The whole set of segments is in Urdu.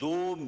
2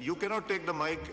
you cannot take the mic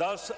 10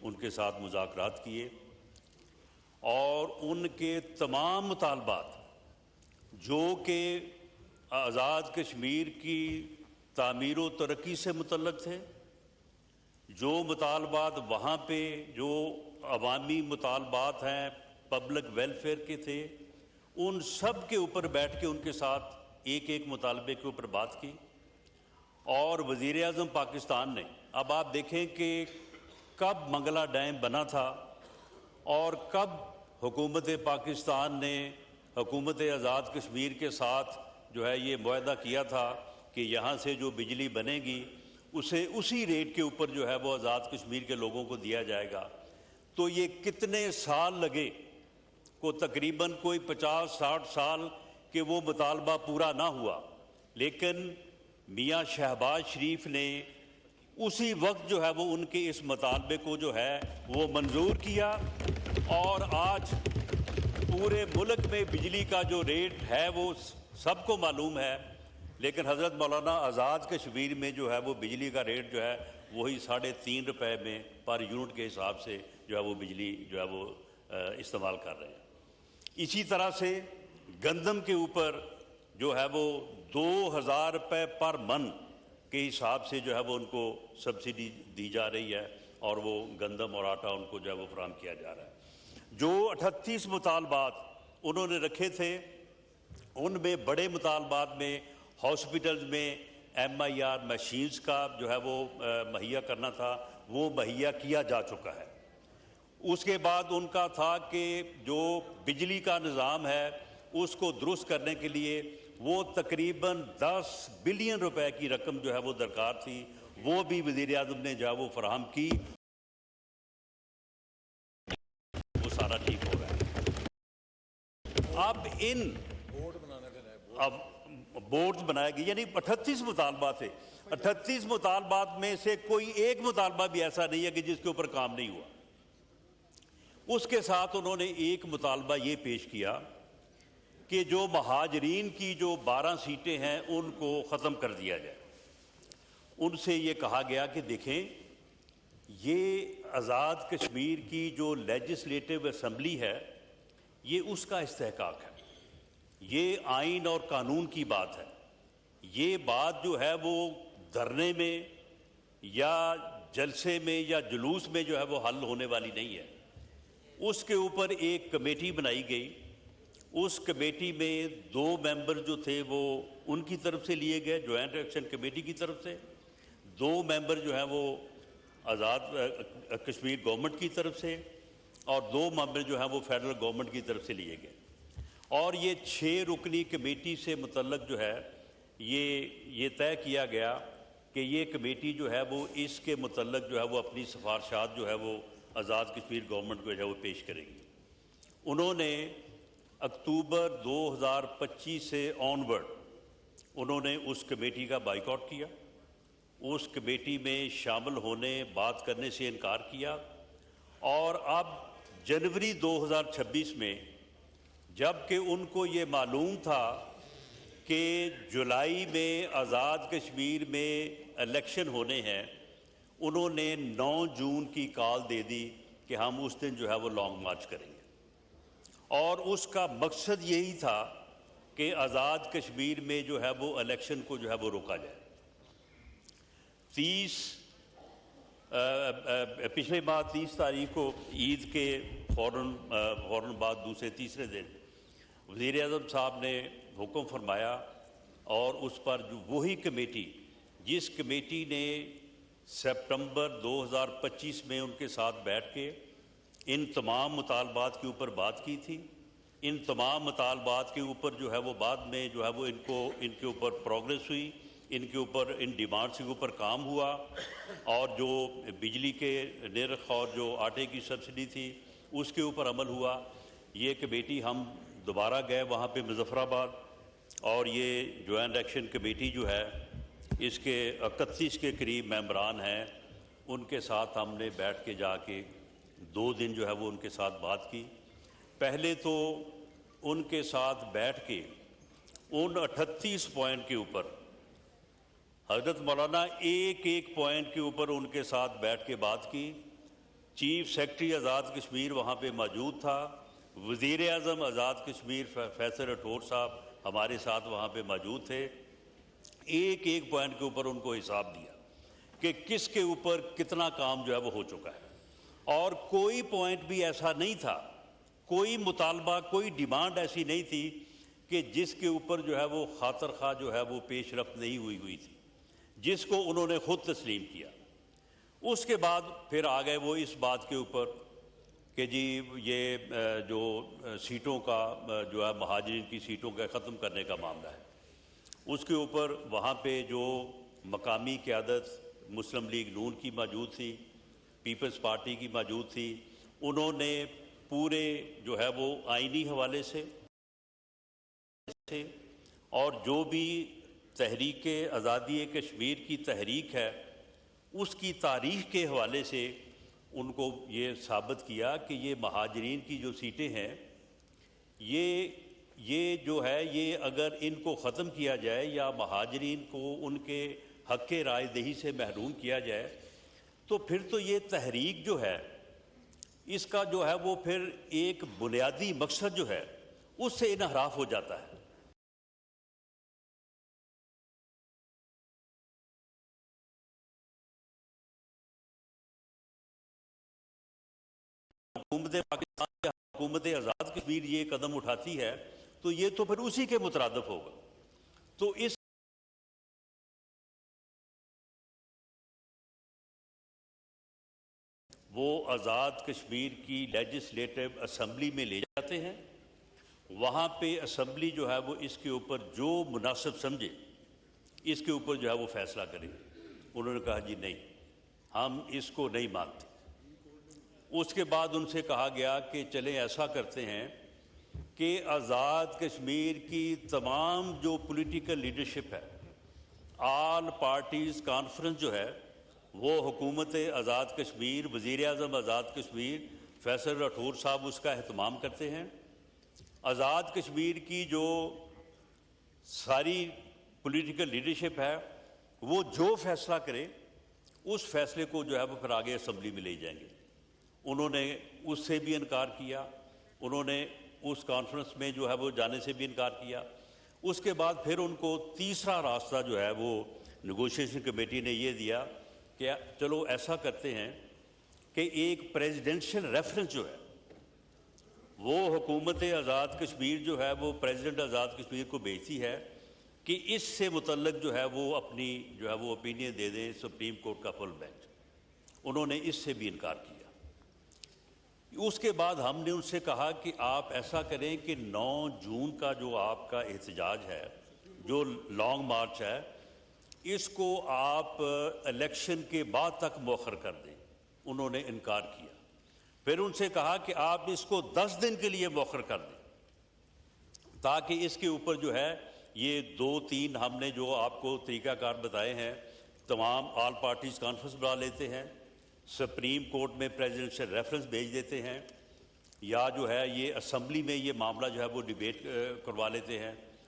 ان کے ساتھ مذاکرات کیے اور ان کے تمام مطالبات جو کہ آزاد کشمیر کی تعمیر و ترقی سے متعلق تھے، جو مطالبات وہاں پہ جو عوامی مطالبات ہیں پبلک ویلفیئر کے تھے، ان سب کے اوپر بیٹھ کے ان کے ساتھ ایک ایک مطالبے کے اوپر بات کی. اور وزیر اعظم پاکستان نے، اب آپ دیکھیں کہ کب منگلا ڈیم بنا تھا اور کب حکومت پاکستان نے حکومت آزاد کشمیر کے ساتھ جو ہے یہ معاہدہ کیا تھا کہ یہاں سے جو بجلی بنے گی اسے اسی ریٹ کے اوپر جو ہے وہ آزاد کشمیر کے لوگوں کو دیا جائے گا. تو یہ کتنے سال لگے، کو تقریباً کوئی 50-60 سال کہ وہ مطالبہ پورا نہ ہوا، لیکن میاں شہباز شریف نے اسی وقت جو ہے وہ ان کے اس مطالبے کو جو ہے وہ منظور کیا، اور آج پورے ملک میں بجلی کا جو ریٹ ہے وہ سب کو معلوم ہے، لیکن حضرت مولانا آزاد کشمیر میں جو ہے وہ بجلی کا ریٹ جو ہے وہی 3.5 روپے میں پر یونٹ کے حساب سے جو ہے وہ بجلی جو ہے وہ استعمال کر رہے ہیں. اسی طرح سے گندم کے اوپر جو ہے وہ 2000 روپے پر من کے حساب سے جو ہے وہ ان کو سبسڈی دی جا رہی ہے، اور وہ گندم اور آٹا ان کو جو ہے وہ فراہم کیا جا رہا ہے. جو 38 مطالبات انہوں نے رکھے تھے، ان میں بڑے مطالبات میں ہاسپٹلز میں MIR مشینز کا جو ہے وہ مہیا کرنا تھا، وہ مہیا کیا جا چکا ہے. اس کے بعد ان کا تھا کہ جو بجلی کا نظام ہے اس کو درست کرنے کے لیے وہ تقریباً 10 بلین روپے کی رقم جو ہے وہ درکار تھی، وہ بھی وزیر اعظم نے جو ہے وہ فراہم کی، وہ سارا ٹھیک ہو رہا ہے. اب بورڈ بنائے گئے، یعنی 38 مطالبات تھے. 38 مطالبات میں سے کوئی ایک مطالبہ بھی ایسا نہیں ہے کہ جس کے اوپر کام نہیں ہوا. اس کے ساتھ انہوں نے ایک مطالبہ یہ پیش کیا کہ جو مہاجرین کی جو 12 سیٹیں ہیں ان کو ختم کر دیا جائے. ان سے یہ کہا گیا کہ دیکھیں، یہ آزاد کشمیر کی جو لیجسلیٹو اسمبلی ہے یہ اس کا استحقاق ہے، یہ آئین اور قانون کی بات ہے. یہ بات جو ہے وہ دھرنے میں یا جلسے میں یا جلوس میں جو ہے وہ حل ہونے والی نہیں ہے. اس کے اوپر ایک کمیٹی بنائی گئی. اس کمیٹی میں 2 ممبر جو تھے وہ ان کی طرف سے لیے گئے، جوائنٹ ایکشن کمیٹی کی طرف سے. 2 ممبر جو ہیں وہ آزاد کشمیر گورنمنٹ کی طرف سے، اور 2 ممبر جو ہیں وہ فیڈرل گورنمنٹ کی طرف سے لیے گئے. اور یہ 6 رکنی کمیٹی سے متعلق جو ہے یہ طے کیا گیا کہ یہ کمیٹی جو ہے وہ اس کے متعلق جو ہے وہ اپنی سفارشات جو ہے وہ آزاد کشمیر گورنمنٹ کو جو ہے وہ پیش کرے گی. انہوں نے اکتوبر 2025 سے آنورڈ انہوں نے اس کمیٹی کا بائیکاٹ کیا، اس کمیٹی میں شامل ہونے بات کرنے سے انکار کیا. اور اب جنوری 2026 میں جب کہ ان کو یہ معلوم تھا کہ جولائی میں آزاد کشمیر میں الیکشن ہونے ہیں، انہوں نے 9 جون کی کال دے دی کہ ہم اس دن جو ہے وہ لانگ مارچ کریں گے. اور اس کا مقصد یہی تھا کہ آزاد کشمیر میں جو ہے وہ الیکشن کو جو ہے وہ روکا جائے. پچھلے ماہ 30 تاریخ کو عید کے فوراً بعد دوسرے تیسرے دن وزیر اعظم صاحب نے حکم فرمایا، اور اس پر جو وہی کمیٹی جس کمیٹی نے سپٹمبر 2025 میں ان کے ساتھ بیٹھ کے ان تمام مطالبات کے اوپر بات کی تھی، ان تمام مطالبات کے اوپر جو ہے وہ بعد میں جو ہے وہ ان کے اوپر پروگریس ہوئی، ان کے اوپر ان ڈیمانڈس کے اوپر کام ہوا. اور جو بجلی کے نرخ اور جو آٹے کی سبسڈی تھی اس کے اوپر عمل ہوا. یہ کمیٹی ہم دوبارہ گئے وہاں پہ مظفر آباد، اور یہ جوائنٹ ایکشن کمیٹی جو ہے اس کے 31 کے قریب ممبران ہیں. ان کے ساتھ ہم نے بیٹھ کے جا کے 2 دن جو ہے وہ ان کے ساتھ بات کی. پہلے تو ان کے ساتھ بیٹھ کے ان 38 پوائنٹ کے اوپر حضرت مولانا ایک پوائنٹ کے اوپر ان کے ساتھ بیٹھ کے بات کی. چیف سیکرٹری آزاد کشمیر وہاں پہ موجود تھا، وزیر اعظم آزاد کشمیر فیصل راٹھور صاحب ہمارے ساتھ وہاں پہ موجود تھے۔ ایک ایک پوائنٹ کے اوپر ان کو حساب دیا کہ کس کے اوپر کتنا کام جو ہے وہ ہو چکا ہے، اور کوئی پوائنٹ بھی ایسا نہیں تھا، کوئی مطالبہ، کوئی ڈیمانڈ ایسی نہیں تھی کہ جس کے اوپر جو ہے وہ خاطر خواہ جو ہے وہ پیش رفت نہیں ہوئی تھی، جس کو انہوں نے خود تسلیم کیا۔ اس کے بعد پھر آ گئے وہ اس بات کے اوپر کہ جی یہ جو سیٹوں کا جو ہے مہاجرین کی سیٹوں کا ختم کرنے کا معاملہ ہے، اس کے اوپر وہاں پہ جو مقامی قیادت مسلم لیگ نون کی موجود تھی، پیپلز پارٹی کی موجود تھی، انہوں نے پورے جو ہے وہ آئینی حوالے سے اور جو بھی تحریک آزادی کشمیر کی تحریک ہے اس کی تاریخ کے حوالے سے ان کو یہ ثابت کیا کہ یہ مہاجرین کی جو سیٹیں ہیں یہ جو ہے یہ اگر ان کو ختم کیا جائے یا مہاجرین کو ان کے حق رائے دہی سے محروم کیا جائے تو پھر تو یہ تحریک جو ہے اس کا جو ہے وہ پھر ایک بنیادی مقصد جو ہے اس سے انحراف ہو جاتا ہے۔ حکومت پاکستان یا حکومت آزاد کشمیر یہ قدم اٹھاتی ہے تو یہ تو پھر اسی کے مترادف ہوگا۔ تو اس وہ آزاد کشمیر کی لیجسلیٹو اسمبلی میں لے جاتے ہیں، وہاں پہ اسمبلی جو ہے وہ اس کے اوپر جو مناسب سمجھے اس کے اوپر جو ہے وہ فیصلہ کرے۔ انہوں نے کہا جی نہیں، ہم اس کو نہیں مانتے۔ اس کے بعد ان سے کہا گیا کہ چلیں ایسا کرتے ہیں کہ آزاد کشمیر کی تمام جو پولیٹیکل لیڈرشپ ہے، آل پارٹیز کانفرنس جو ہے وہ حکومت آزاد کشمیر، وزیر اعظم آزاد کشمیر فیصل راٹھور صاحب اس کا اہتمام کرتے ہیں۔ آزاد کشمیر کی جو ساری پولیٹیکل لیڈرشپ ہے وہ جو فیصلہ کرے اس فیصلے کو جو ہے وہ پھر آگے اسمبلی میں لے جائیں گے۔ انہوں نے اس سے بھی انکار کیا، انہوں نے اس کانفرنس میں جو ہے وہ جانے سے بھی انکار کیا۔ اس کے بعد پھر ان کو تیسرا راستہ جو ہے وہ نیگوشیشن کمیٹی نے یہ دیا کہ چلو ایسا کرتے ہیں کہ ایک پریزیڈنشل ریفرنس جو ہے وہ حکومت آزاد کشمیر جو ہے وہ پریزیڈنٹ آزاد کشمیر کو بھیجتی ہے کہ اس سے متعلق جو ہے وہ اپنی جو ہے وہ اوپینین دے دیں سپریم کورٹ کا فل بینچ۔ انہوں نے اس سے بھی انکار کیا۔ اس کے بعد ہم نے ان سے کہا کہ آپ ایسا کریں کہ 9 جون کا جو آپ کا احتجاج ہے، جو لانگ مارچ ہے، اس کو آپ الیکشن کے بعد تک مؤخر کر دیں۔ انہوں نے انکار کیا۔ پھر ان سے کہا کہ آپ اس کو 10 دن کے لیے مؤخر کر دیں تاکہ اس کے اوپر جو ہے یہ 2-3 ہم نے جو آپ کو طریقہ کار بتائے ہیں، تمام آل پارٹیز کانفرنس بنا لیتے ہیں، سپریم کورٹ میں پریزیڈنشل ریفرنس بھیج دیتے ہیں، یا جو ہے یہ اسمبلی میں یہ معاملہ جو ہے وہ ڈیبیٹ کروا لیتے ہیں۔